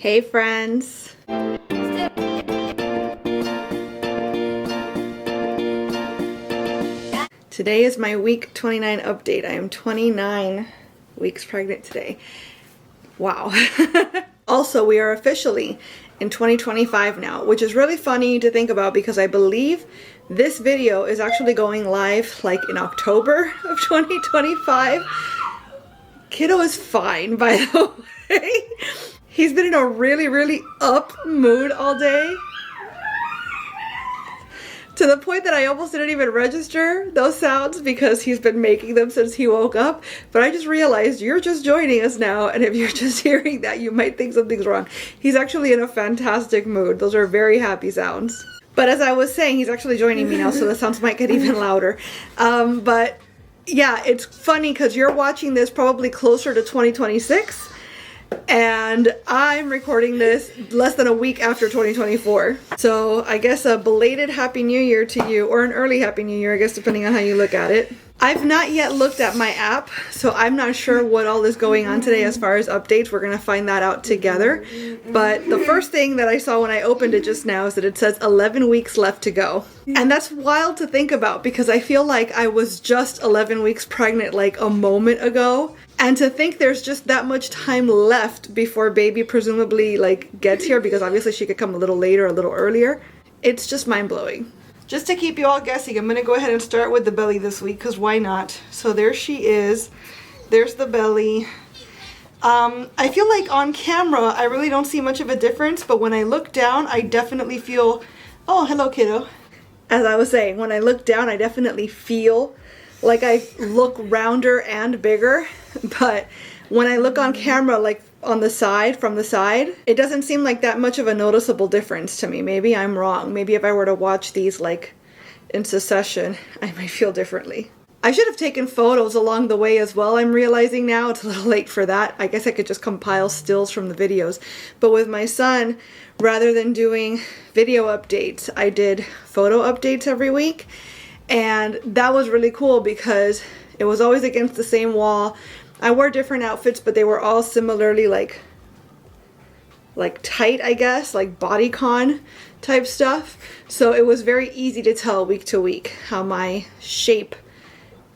Hey friends! Today is my week 29 update. I am 29 weeks pregnant today. Wow. Also, we are officially in 2025 now, which is really funny to think about because I believe this video is actually going live like in October of 2025. Kiddo is fine, by the way. He's been in a really up mood all day, to the point that I almost didn't even register those sounds because he's been making them since he woke up. But I just realized you're just joining us now, and if you're just hearing that, you might think something's wrong. He's actually in a fantastic mood. Those are very happy sounds. But as I was saying, he's actually joining me now, so the sounds might get even louder. But yeah, it's funny because you're watching this probably closer to 2026. And I'm recording this less than a week after 2024. So I guess a belated Happy New Year to you, or an early Happy New Year, I guess, depending on how you look at it. I've not yet looked at my app, so I'm not sure what all is going on today as far as updates. We're going to find that out together. But the first thing that I saw when I opened it just now is that it says 11 weeks left to go. And that's wild to think about because I feel like I was just 11 weeks pregnant like a moment ago. And to think there's just that much time left before baby presumably like gets here, because obviously she could come a little later, a little earlier. It's just mind-blowing. Just to keep you all guessing, I'm gonna go ahead and start with the belly this week, because why not? So there she is. There's the belly. I feel like on camera, I really don't see much of a difference, but when I look down, I definitely feel, oh, hello kiddo. As I was saying, when I look down, I definitely feel like I look rounder and bigger. But when I look on camera, like on the side, from the side, it doesn't seem like that much of a noticeable difference to me. Maybe I'm wrong. Maybe if I were to watch these like in succession, I might feel differently. I should have taken photos along the way as well. I'm realizing now it's a little late for that. I guess I could just compile stills from the videos. But with my son, rather than doing video updates, I did photo updates every week. And that was really cool because it was always against the same wall. I wore different outfits, but they were all similarly like tight, I guess, like bodycon type stuff. So it was very easy to tell week to week how my shape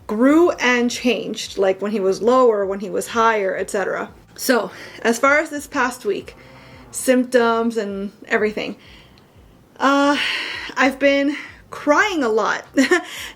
grew and changed, like when he was lower, when he was higher, etc. So as far as this past week, symptoms and everything, I've been crying a lot.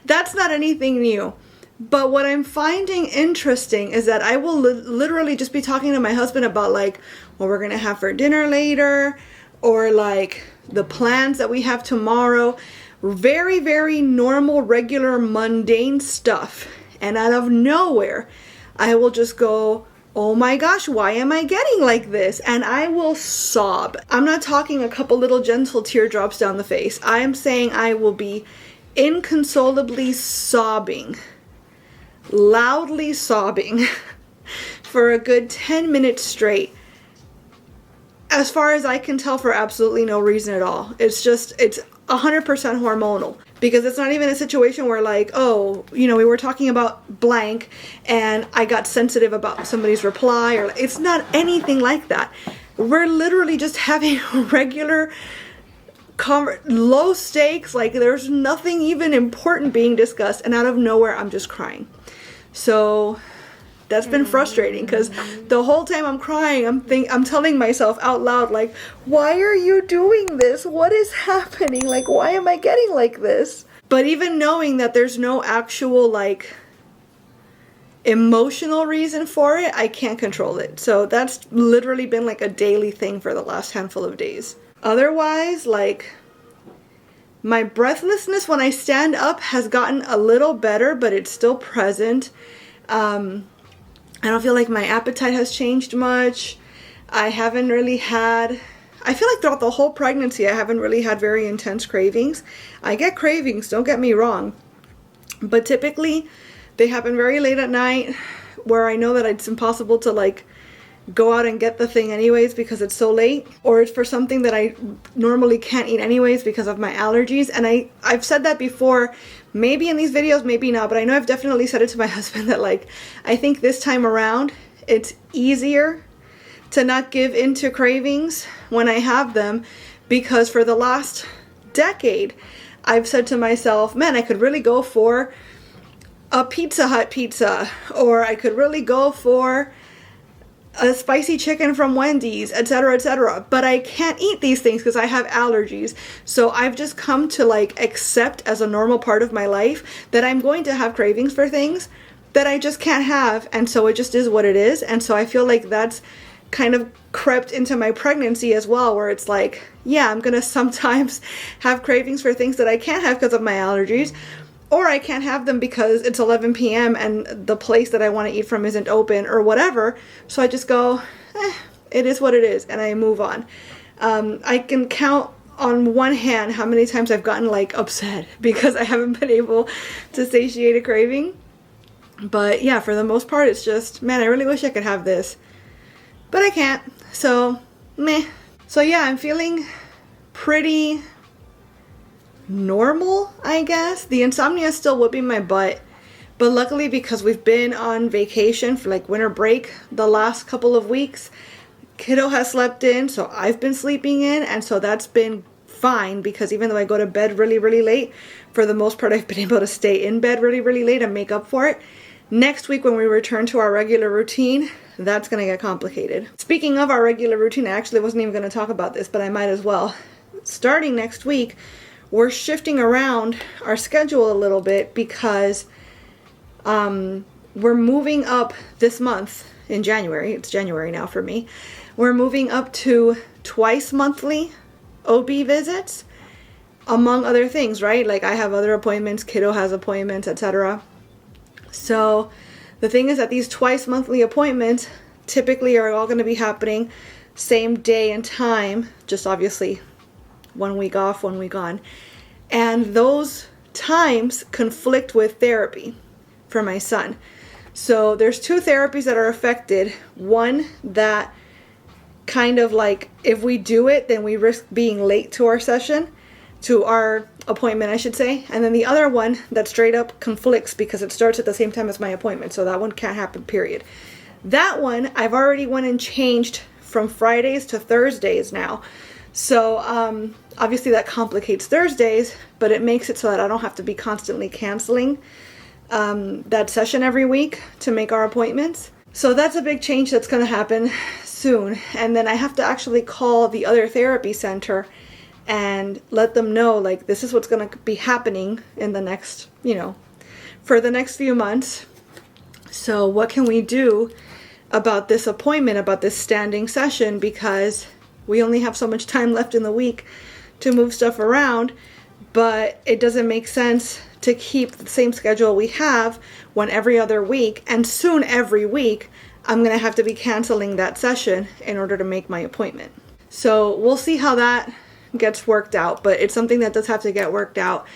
That's not anything new. But what I'm finding interesting is that I will literally just be talking to my husband about like what we're going to have for dinner later, or like the plans that we have tomorrow. Very normal, regular, mundane stuff. And out of nowhere, I will just go, oh my gosh, why am I getting like this? And I will sob. I'm not talking a couple little gentle teardrops down the face. I am saying I will be inconsolably sobbing, loudly sobbing for a good 10 minutes straight. As far as I can tell, for absolutely no reason at all. It's 100% hormonal. Because it's not even a situation where like, oh, you know, we were talking about blank and I got sensitive about somebody's reply, or it's not anything like that. We're literally just having regular low stakes, like there's nothing even important being discussed, and out of nowhere I'm just crying. So that's been frustrating because the whole time I'm crying, I'm telling myself out loud, like, why are you doing this? What is happening? Like, why am I getting like this? But even knowing that there's no actual like emotional reason for it, I can't control it. So that's literally been like a daily thing for the last handful of days. Otherwise, like, my breathlessness when I stand up has gotten a little better, but it's still present. I don't feel like my appetite has changed much. I feel like throughout the whole pregnancy, I haven't really had very intense cravings. I get cravings, don't get me wrong. But typically, they happen very late at night, where I know that it's impossible to like go out and get the thing anyways because it's so late, or it's for something that I normally can't eat anyways because of my allergies. And I've said that before, maybe in these videos, maybe not, but I know I've definitely said it to my husband that like, I think this time around, it's easier to not give into cravings when I have them, because for the last decade, I've said to myself, man, I could really go for a Pizza Hut pizza, or I could really go for a spicy chicken from Wendy's, etc., etc. But I can't eat these things because I have allergies. So I've just come to like accept as a normal part of my life that I'm going to have cravings for things that I just can't have. And so it just is what it is. And so I feel like that's kind of crept into my pregnancy as well, where it's like, yeah, I'm going to sometimes have cravings for things that I can't have because of my allergies. Or I can't have them because it's 11 p.m. and the place that I want to eat from isn't open or whatever. So I just go, it is what it is, and I move on. I can count on one hand how many times I've gotten like upset because I haven't been able to satiate a craving. But yeah, for the most part, it's just, man, I really wish I could have this, but I can't. So, meh. So yeah, I'm feeling pretty normal, I guess. The insomnia is still whipping my butt, but luckily, because we've been on vacation for like winter break the last couple of weeks, kiddo has slept in, so I've been sleeping in, and so that's been fine, because even though I go to bed really, really late, for the most part I've been able to stay in bed really, really late and make up for it. Next week when we return to our regular routine, that's gonna get complicated. Speaking of our regular routine, I actually wasn't even gonna talk about this, but I might as well. Starting next week, we're shifting around our schedule a little bit because we're moving up this month in January. It's January now for me. We're moving up to twice monthly OB visits, among other things, right? Like I have other appointments, kiddo has appointments, etc. So the thing is that these twice monthly appointments typically are all going to be happening same day and time, just obviously 1 week off, 1 week on. And those times conflict with therapy for my son. So there's two therapies that are affected. One that kind of like, if we do it, then we risk being late to our session, to our appointment, I should say. And then the other one that straight up conflicts because it starts at the same time as my appointment. So that one can't happen, period. That one, I've already went and changed from Fridays to Thursdays now. So obviously that complicates Thursdays, but it makes it so that I don't have to be constantly canceling that session every week to make our appointments. So that's a big change that's going to happen soon. And then I have to actually call the other therapy center and let them know, like, this is what's going to be happening in the next, for the next few months. So what can we do about this appointment, about this standing session, because we only have so much time left in the week to move stuff around, but it doesn't make sense to keep the same schedule we have when every other week, and soon every week, I'm going to have to be canceling that session in order to make my appointment. So we'll see how that gets worked out, but it's something that does have to get worked out.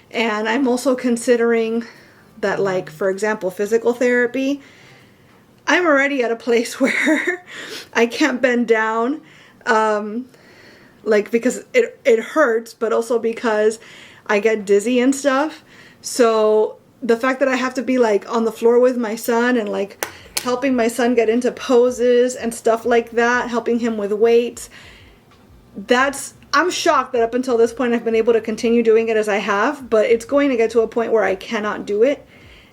And I'm also considering that, like, for example, physical therapy, I'm already at a place where I can't bend down, because it hurts, but also because I get dizzy and stuff. So the fact that I have to be like on the floor with my son and like helping my son get into poses and stuff like that, helping him with weights, I'm shocked that up until this point I've been able to continue doing it as I have, but it's going to get to a point where I cannot do it.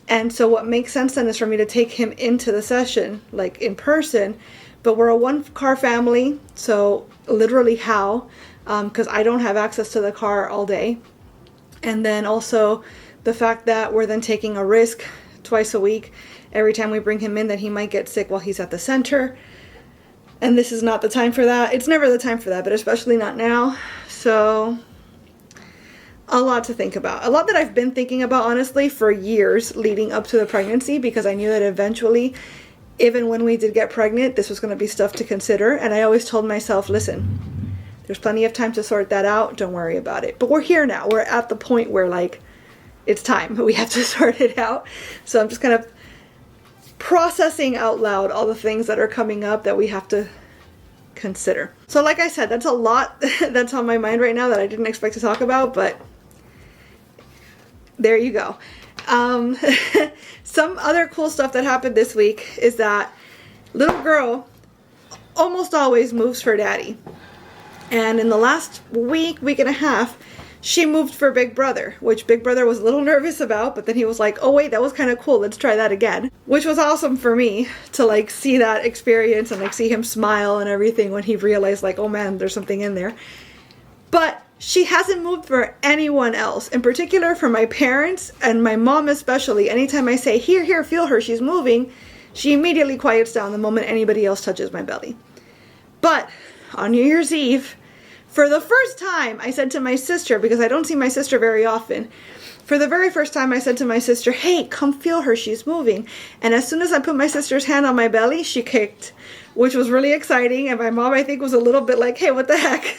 And so what makes sense then is for me to take him into the session, like in person. But we're a one-car family, so literally how? Because I don't have access to the car all day. And then also the fact that we're then taking a risk twice a week every time we bring him in that he might get sick while he's at the center. And this is not the time for that. It's never the time for that, but especially not now. So a lot to think about. A lot that I've been thinking about, honestly, for years leading up to the pregnancy, because I knew that eventually, even when we did get pregnant, this was going to be stuff to consider. And I always told myself, listen, there's plenty of time to sort that out. Don't worry about it. But we're here now. We're at the point where, like, it's time. We have to sort it out. So I'm just kind of processing out loud all the things that are coming up that we have to consider. So like I said, that's a lot that's on my mind right now that I didn't expect to talk about, but there you go. Some other cool stuff that happened this week is that little girl almost always moves for daddy. And in the last week and a half, she moved for Big Brother, which Big Brother was a little nervous about, but then he was like, oh wait, that was kind of cool, let's try that again. Which was awesome for me to like see that experience and like see him smile and everything when he realized like, oh man, there's something in there. But she hasn't moved for anyone else, in particular for my parents and my mom especially. Anytime I say, here, feel her, she's moving, she immediately quiets down the moment anybody else touches my belly. But on New Year's Eve, for the first time, I said to my sister, because I don't see my sister very often, for the very first time I said to my sister, hey, come feel her, she's moving. And as soon as I put my sister's hand on my belly, she kicked, which was really exciting. And my mom, I think, was a little bit like, hey, what the heck?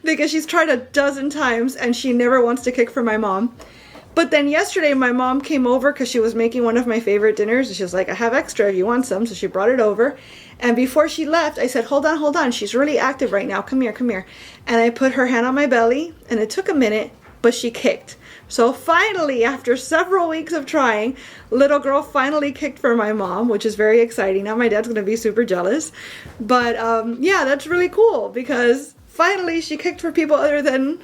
Because she's tried a dozen times and she never wants to kick for my mom. But then yesterday my mom came over because she was making one of my favorite dinners. And she was like, I have extra if you want some. So she brought it over. And before she left, I said, hold on. She's really active right now. Come here. And I put her hand on my belly and it took a minute, but she kicked. So finally, after several weeks of trying, little girl finally kicked for my mom, which is very exciting. Now my dad's going to be super jealous. But yeah, that's really cool because finally she kicked for people other than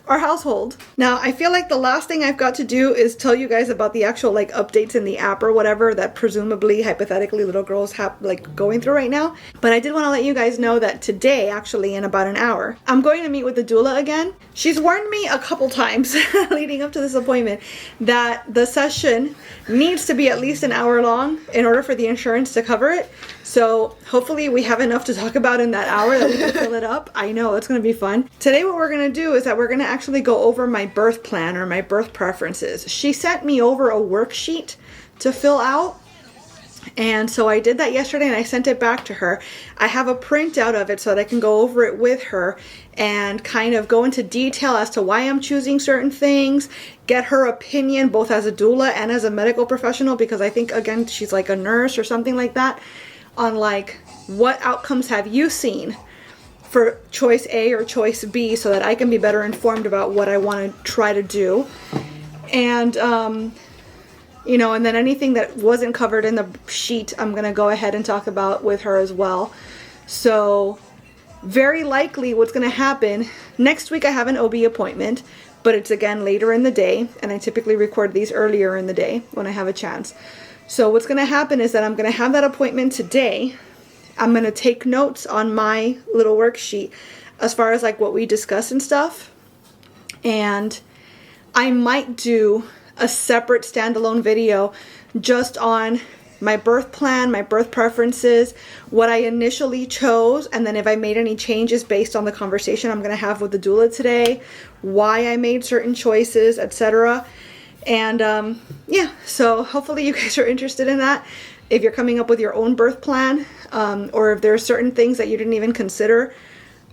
our household. Now, I feel like the last thing I've got to do is tell you guys about the actual like updates in the app or whatever that presumably, hypothetically, little girls have like going through right now. But I did want to let you guys know that today, actually in about an hour, I'm going to meet with the doula again. She's warned me a couple times leading up to this appointment that the session needs to be at least an hour long in order for the insurance to cover it. So hopefully we have enough to talk about in that hour that we can fill it up. I know it's going to be fun. Today what we're going to do is that we're going to actually go over my birth plan or my birth preferences. She sent me over a worksheet to fill out. And so I did that yesterday and I sent it back to her. I have a printout of it so that I can go over it with her and kind of go into detail as to why I'm choosing certain things, get her opinion both as a doula and as a medical professional, because I think, again, she's like a nurse or something like that, on like what outcomes have you seen for choice A or choice B so that I can be better informed about what I want to try to do. And you know, and then anything that wasn't covered in the sheet, I'm going to go ahead and talk about with her as well. So very likely what's going to happen, next week I have an OB appointment, but it's again later in the day, and I typically record these earlier in the day when I have a chance. So what's going to happen is that I'm going to have that appointment today. I'm going to take notes on my little worksheet as far as like what we discuss and stuff. And I might do a separate standalone video just on my birth plan, my birth preferences, what I initially chose, and then if I made any changes based on the conversation I'm going to have with the doula today, why I made certain choices, etc. And yeah, so hopefully you guys are interested in that. If you're coming up with your own birth plan, or if there are certain things that you didn't even consider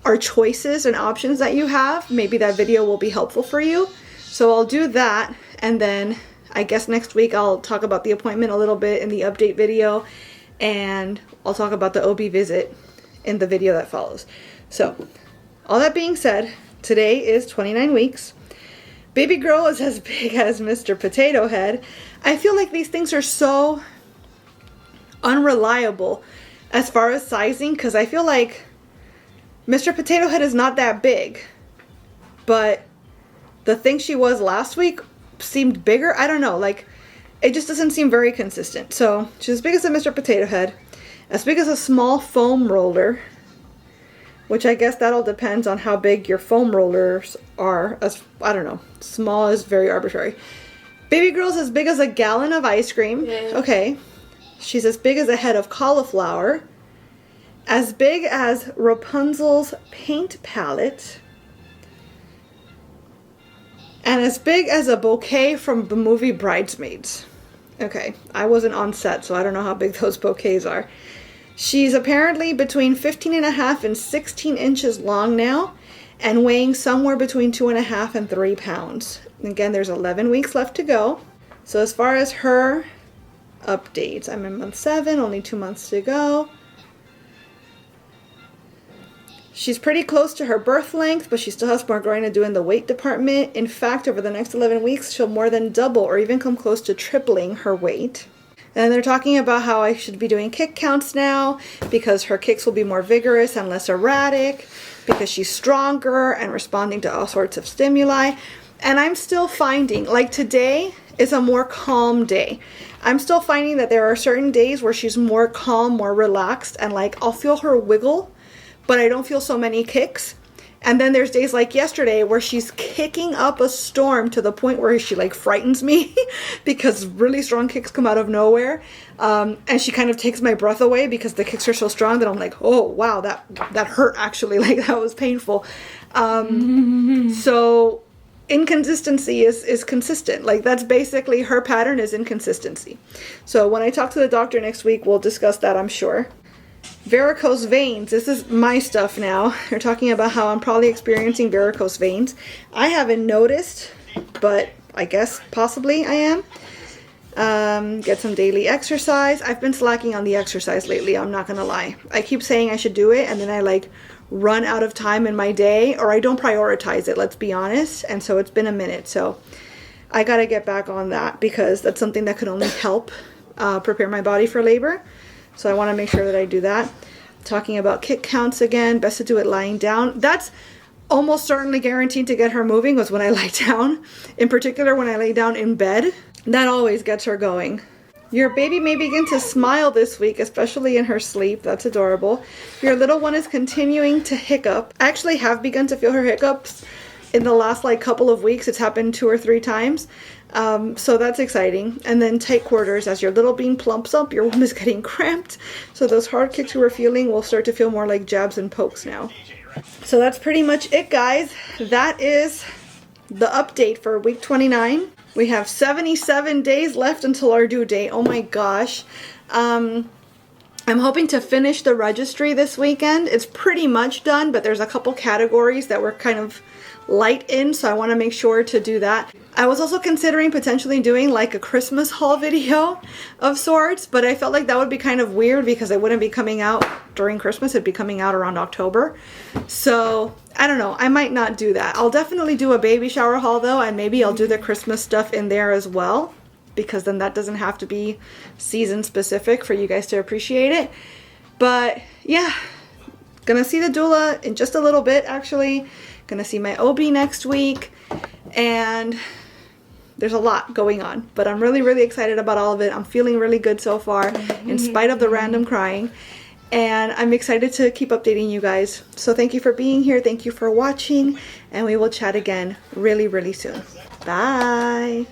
are choices and options that you have, maybe that video will be helpful for you. So I'll do that, and then I guess next week I'll talk about the appointment a little bit in the update video, and I'll talk about the OB visit in the video that follows. So all that being said, today is 29 weeks. Baby girl is as big as Mr. Potato Head. I feel like these things are so unreliable as far as sizing, because I feel like Mr. Potato Head is not that big, but the thing she was last week seemed bigger. I don't know, like it just doesn't seem very consistent. So she's as big as a Mr. Potato Head, as big as a small foam roller, which I guess that all depends on how big your foam rollers are. As I don't know, small is very arbitrary. Baby girl's as big as a gallon of ice cream. Yeah. Okay. She's as big as a head of cauliflower, as big as Rapunzel's paint palette, and as big as a bouquet from the movie Bridesmaids. Okay, I wasn't on set, so I don't know how big those bouquets are. She's apparently between 15.5 and 16 inches long now, and weighing somewhere between 2.5 and 3 pounds. Again, there's 11 weeks left to go. So as far as her updates, I'm in month 7, only 2 months to go. She's pretty close to her birth length, but she still has more growing to do in the weight department. In fact, over the next 11 weeks, she'll more than double or even come close to tripling her weight. And they're talking about how I should be doing kick counts now because her kicks will be more vigorous and less erratic because she's stronger and responding to all sorts of stimuli. And I'm still finding, like today is a more calm day. I'm still finding that there are certain days where she's more calm, more relaxed, and like I'll feel her wiggle, but I don't feel so many kicks. And then there's days like yesterday where she's kicking up a storm to the point where she like frightens me because really strong kicks come out of nowhere. And she kind of takes my breath away because the kicks are so strong that I'm like, oh, wow, that hurt actually. Like that was painful. So inconsistency is consistent. Like that's basically her pattern is inconsistency. So when I talk to the doctor next week, we'll discuss that, I'm sure. Varicose veins. This is my stuff now. They're talking about how I'm probably experiencing varicose veins. I haven't noticed, but I guess possibly I am. Get some daily exercise. I've been slacking on the exercise lately, I'm not gonna lie. I keep saying I should do it and then I like run out of time in my day, or I don't prioritize it, let's be honest. And so it's been a minute, so I gotta get back on that because that's something that could only help prepare my body for labor. So I want to make sure that I do that. Talking about kick counts again, best to do it lying down. That's almost certainly guaranteed to get her moving was when I lie down. In particular, when I lay down in bed, that always gets her going. Your baby may begin to smile this week, especially in her sleep. That's adorable. Your little one is continuing to hiccup. I actually have begun to feel her hiccups in the last like couple of weeks. It's happened 2 or 3 times. So that's exciting. And then tight quarters. As your little bean plumps up, your womb is getting cramped. So those hard kicks you were feeling will start to feel more like jabs and pokes now. So that's pretty much it, guys. That is the update for week 29. We have 77 days left until our due date. Oh my gosh. I'm hoping to finish the registry this weekend. It's pretty much done, but there's a couple categories that we're kind of light in, so I want to make sure to do that. I was also considering potentially doing like a Christmas haul video of sorts, but I felt like that would be kind of weird because it wouldn't be coming out during Christmas. It'd be coming out around October. So I don't know. I might not do that. I'll definitely do a baby shower haul though, and maybe I'll do the Christmas stuff in there as well, because then that doesn't have to be season specific for you guys to appreciate it. But yeah, gonna see the doula in just a little bit actually. Gonna see my OB next week, and there's a lot going on, but I'm really, really excited about all of it. I'm feeling really good so far, in spite of the random crying, and I'm excited to keep updating you guys. So thank you for being here. Thank you for watching, and we will chat again really, really soon. Bye.